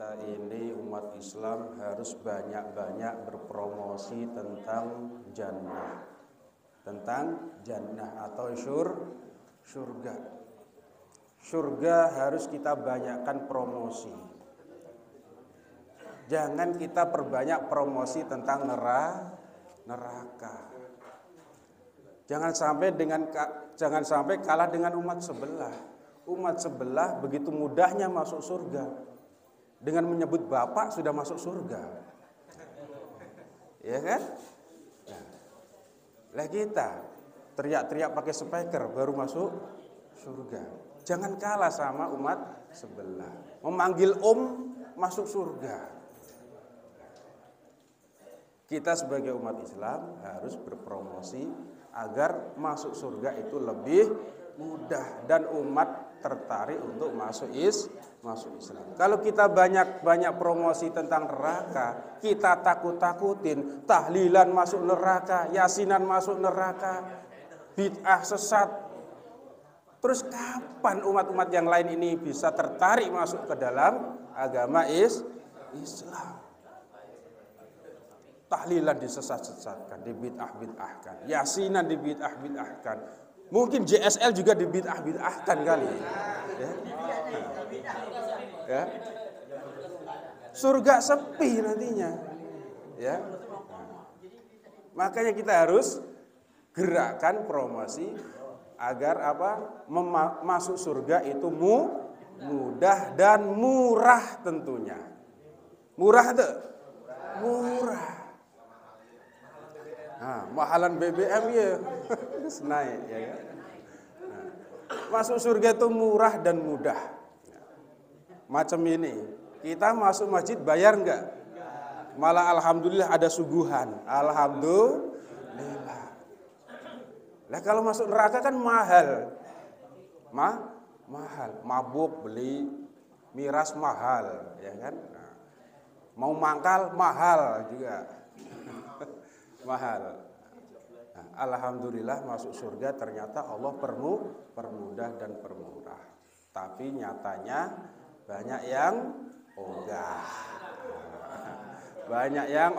kita ini umat Islam harus banyak-banyak berpromosi tentang jannah. Tentang jannah atau surga. Surga harus kita banyakkan promosi. Jangan kita perbanyak promosi tentang neraka. Jangan sampai kalah dengan umat sebelah. Umat sebelah begitu mudahnya masuk surga. Dengan menyebut bapak sudah masuk surga. Ya kan? Lah kita teriak-teriak pakai speaker baru masuk surga. Jangan kalah sama umat sebelah. Memanggil masuk surga. Kita sebagai umat Islam harus berpromosi agar masuk surga itu lebih mudah dan umat tertarik untuk masuk Islam. Kalau kita banyak promosi tentang neraka, kita takut-takutin, tahlilan masuk neraka, yasinan masuk neraka, bid'ah sesat. Terus kapan umat-umat yang lain ini bisa tertarik masuk ke dalam agama Islam? Tahlilan disesat-sesatkan, dibid'ah-bid'ahkan, yasinan dibid'ah-bid'ahkan. Mungkin JSL juga dibid'ah-bid'ahkan kali. Ya. Surga sepi nantinya. Ya. Makanya kita harus gerakan promosi agar masuk surga itu mudah dan murah tentunya. Murah tuh? Murah. Nah, mahalan BBM ya naik ya kan? Nah, masuk surga itu murah dan mudah. Macam ini, kita masuk masjid bayar enggak? Malah alhamdulillah ada suguhan. Alhamdulillah. Lah kalau masuk neraka kan mahal. Mahal, mabuk beli miras mahal, ya kan? Nah, mau mangkal mahal juga. Mahal. Nah, alhamdulillah masuk surga ternyata Allah permudah dan permurah. Tapi nyatanya banyak yang ogah. Banyak yang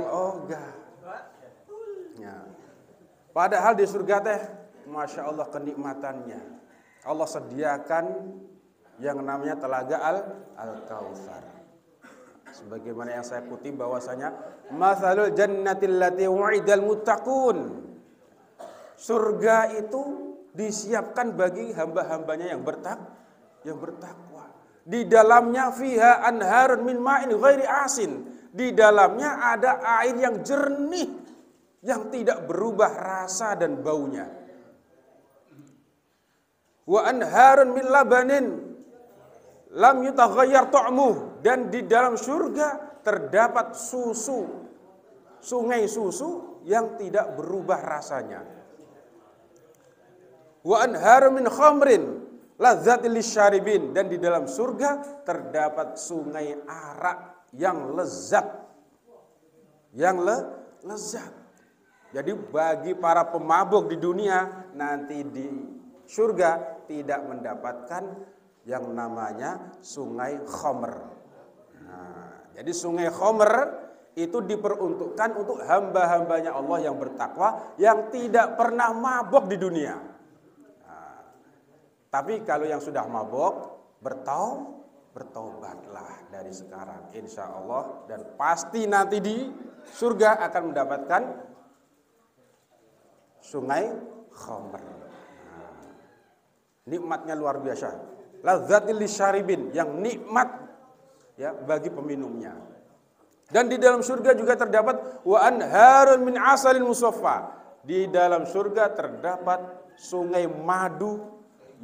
ogah. Ya. Padahal di surga teh Masya Allah kenikmatannya. Allah sediakan yang namanya telaga Al-Kautsar. Sebagaimana yang saya kutip bahwasanya matsalul jannatil lati wa'idal muttaqun. Surga itu disiapkan bagi hamba-hambanya yang bertakwa. Di dalamnya fiha anharun min ma'in ghairi asin. Di dalamnya ada air yang jernih yang tidak berubah rasa dan baunya. Wa anharun min labanin lam yutaghayyar ta'muh, dan di dalam surga terdapat susu, sungai susu yang tidak berubah rasanya. Wa anharu min khamrin lazzatil lisyaribin, dan di dalam surga terdapat sungai arak yang lezat. Jadi bagi para pemabuk di dunia nanti di surga tidak mendapatkan yang namanya sungai khamr. Nah, jadi sungai khamr itu diperuntukkan untuk hamba-hambanya Allah yang bertakwa yang tidak pernah mabok di dunia. Nah, tapi kalau yang sudah mabok bertobatlah dari sekarang insya Allah, dan pasti nanti di surga akan mendapatkan sungai khamr. Nah, nikmatnya luar biasa. Lazzatil lisyaribin, yang nikmat ya bagi peminumnya. Dan di dalam surga juga terdapat wa anharun min asalin musaffa. Di dalam surga terdapat sungai madu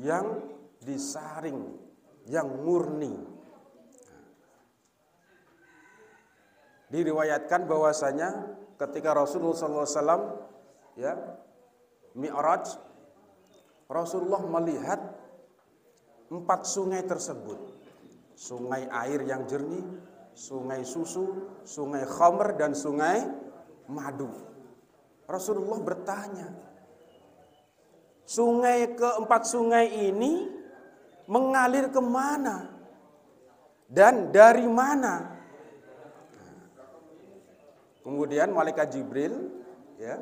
yang disaring, yang murni. Diriwayatkan bahwasanya ketika Rasulullah SAW ya Mi'raj, Rasulullah melihat 4 sungai tersebut. Sungai air yang jernih, sungai susu, sungai khamr, dan sungai madu. Rasulullah bertanya, keempat sungai ini mengalir kemana? dan dari mana? Kemudian malaikat Jibril ya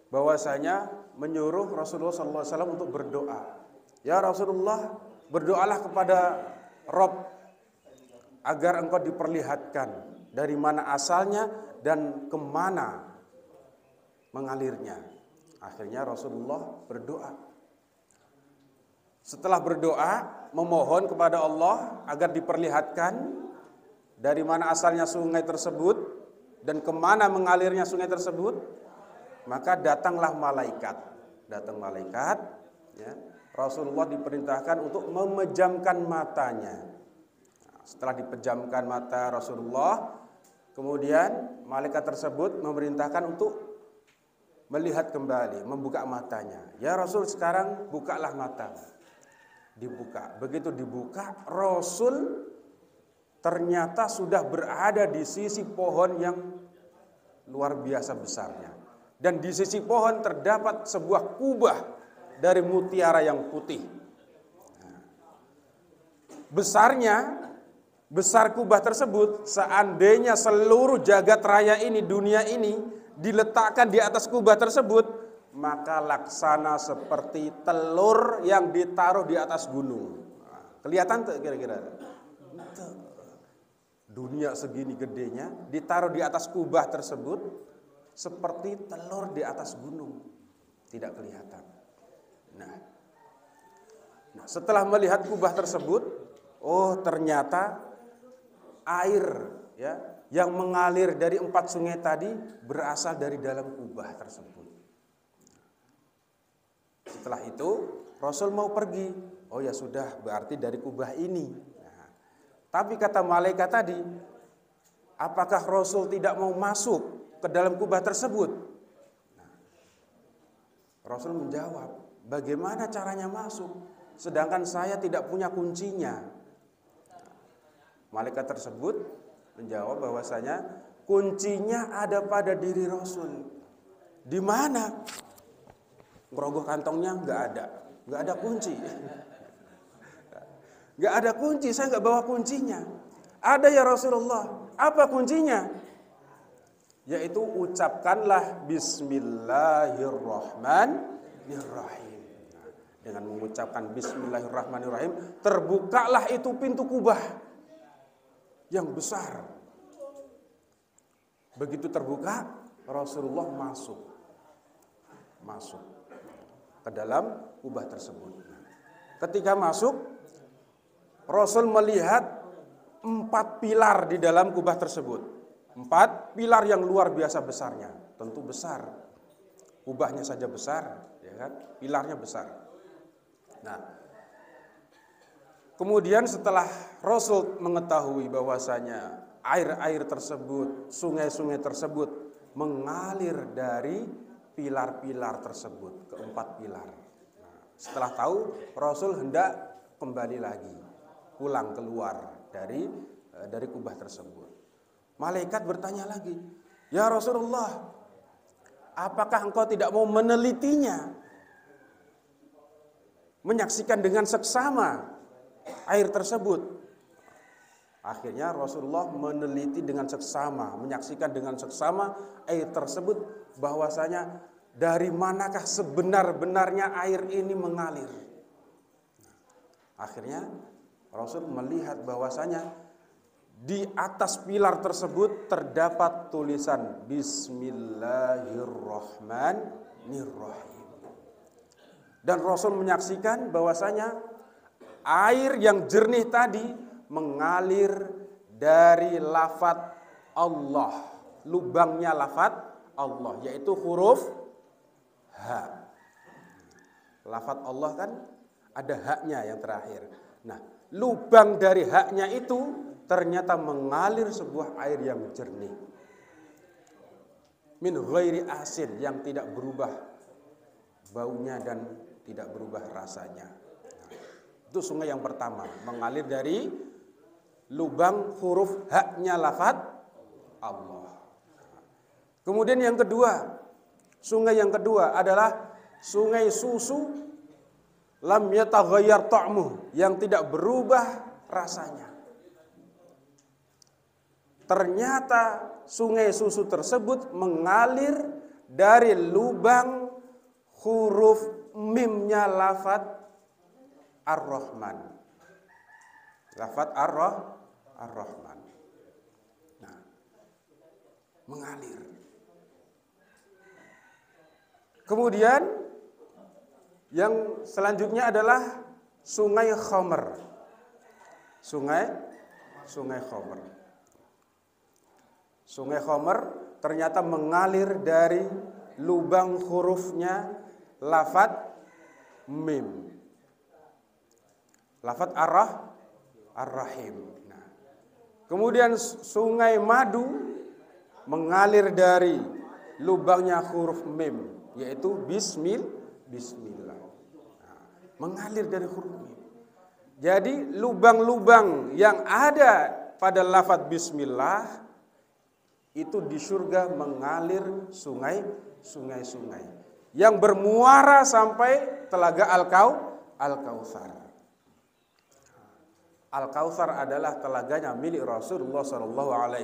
bahwasanya menyuruh Rasulullah SAW untuk berdoa. Ya Rasulullah, berdoalah kepada Rabb agar engkau diperlihatkan dari mana asalnya dan kemana mengalirnya. Akhirnya Rasulullah berdoa. Setelah berdoa, memohon kepada Allah agar diperlihatkan dari mana asalnya sungai tersebut dan kemana mengalirnya sungai tersebut, maka datanglah malaikat. Datang malaikat, ya. Rasulullah diperintahkan untuk memejamkan matanya. Setelah dipejamkan mata Rasulullah, kemudian malaikat tersebut memerintahkan untuk melihat kembali, membuka matanya. Ya Rasul, sekarang bukalah mata. Dibuka. Begitu dibuka, Rasul ternyata sudah berada di sisi pohon yang luar biasa besarnya. Dan di sisi pohon terdapat sebuah kubah dari mutiara yang putih. Besar kubah tersebut, seandainya seluruh jagat raya ini, dunia ini diletakkan di atas kubah tersebut, maka laksana seperti telur yang ditaruh di atas gunung. Kelihatan tuh kira-kira? Dunia segini gedenya ditaruh di atas kubah tersebut seperti telur di atas gunung. Tidak kelihatan. Nah, setelah melihat kubah tersebut, oh ternyata air ya yang mengalir dari 4 sungai tadi berasal dari dalam kubah tersebut. Setelah itu Rasul mau pergi. Oh ya sudah, berarti dari kubah ini. Nah, tapi kata malaikat tadi, apakah Rasul tidak mau masuk ke dalam kubah tersebut? Nah, Rasul menjawab, bagaimana caranya masuk? Sedangkan saya tidak punya kuncinya. Malaikat tersebut menjawab bahwasanya kuncinya ada pada diri Rasul. Di mana? Ngerogoh kantongnya nggak ada kunci. Nggak ada kunci, saya nggak bawa kuncinya. Ada ya Rasulullah. Apa kuncinya? Yaitu ucapkanlah Bismillahirrahmanirrahim. Dengan mengucapkan Bismillahirrahmanirrahim, terbukalah itu pintu kubah yang besar. Begitu terbuka, Rasulullah masuk ke dalam kubah tersebut. Ketika masuk, Rasul melihat 4 pilar di dalam kubah tersebut. 4 pilar yang luar biasa besarnya. Tentu besar. Kubahnya saja besar, ya kan? Pilarnya besar. Nah, kemudian setelah Rasul mengetahui bahwasanya air-air tersebut, sungai-sungai tersebut mengalir dari pilar-pilar tersebut, ke 4 pilar. Nah, setelah tahu, Rasul hendak kembali lagi, pulang keluar dari kubah tersebut. Malaikat bertanya lagi, ya Rasulullah, apakah engkau tidak mau menelitinya? Menyaksikan dengan seksama air tersebut. Akhirnya Rasulullah meneliti dengan seksama, menyaksikan dengan seksama air tersebut, bahwasanya dari manakah sebenar-benarnya air ini mengalir. Akhirnya Rasul melihat bahwasanya di atas pilar tersebut terdapat tulisan Bismillahirrahmanirrahim. Dan Rasul menyaksikan bahwasanya air yang jernih tadi mengalir dari lafaz Allah, lubangnya lafaz Allah, yaitu huruf H. Lafaz Allah kan ada haknya yang terakhir. Nah, lubang dari haknya itu ternyata mengalir sebuah air yang jernih. Min ghairi asin, yang tidak berubah baunya dan tidak berubah rasanya. Itu sungai yang pertama, mengalir dari lubang huruf haknya lafaz Allah. Kemudian yang kedua, sungai yang kedua adalah sungai susu lam yataghayyar ta'muh, yang tidak berubah rasanya. Ternyata sungai susu tersebut mengalir dari lubang huruf mimnya lafaz Ar-Rahman. Lafaz Ar-Rahman. Nah, mengalir. Kemudian yang selanjutnya adalah Sungai Khomer. Sungai Khomer. Sungai Khomer ternyata mengalir dari lubang hurufnya lafaz mim. Lafaz Ar-Rahim. Nah, kemudian Sungai Madu mengalir dari lubangnya huruf mim, yaitu bismillah. Nah, mengalir dari huruf mim. Jadi lubang-lubang yang ada pada lafaz bismillah itu di surga mengalir sungai-sungai yang bermuara sampai telaga Al-Kautsar. Al-Kautsar adalah telaganya milik Rasulullah SAW.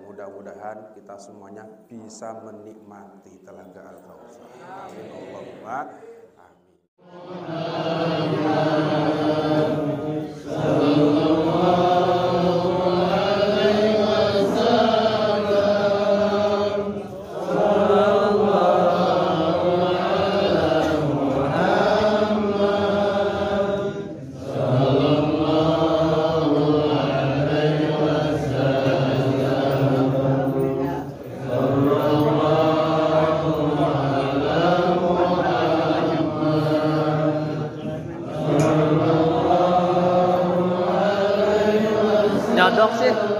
Mudah-mudahan kita semuanya bisa menikmati telaga Al-Kautsar. Amin. Allahumma nyodok sih.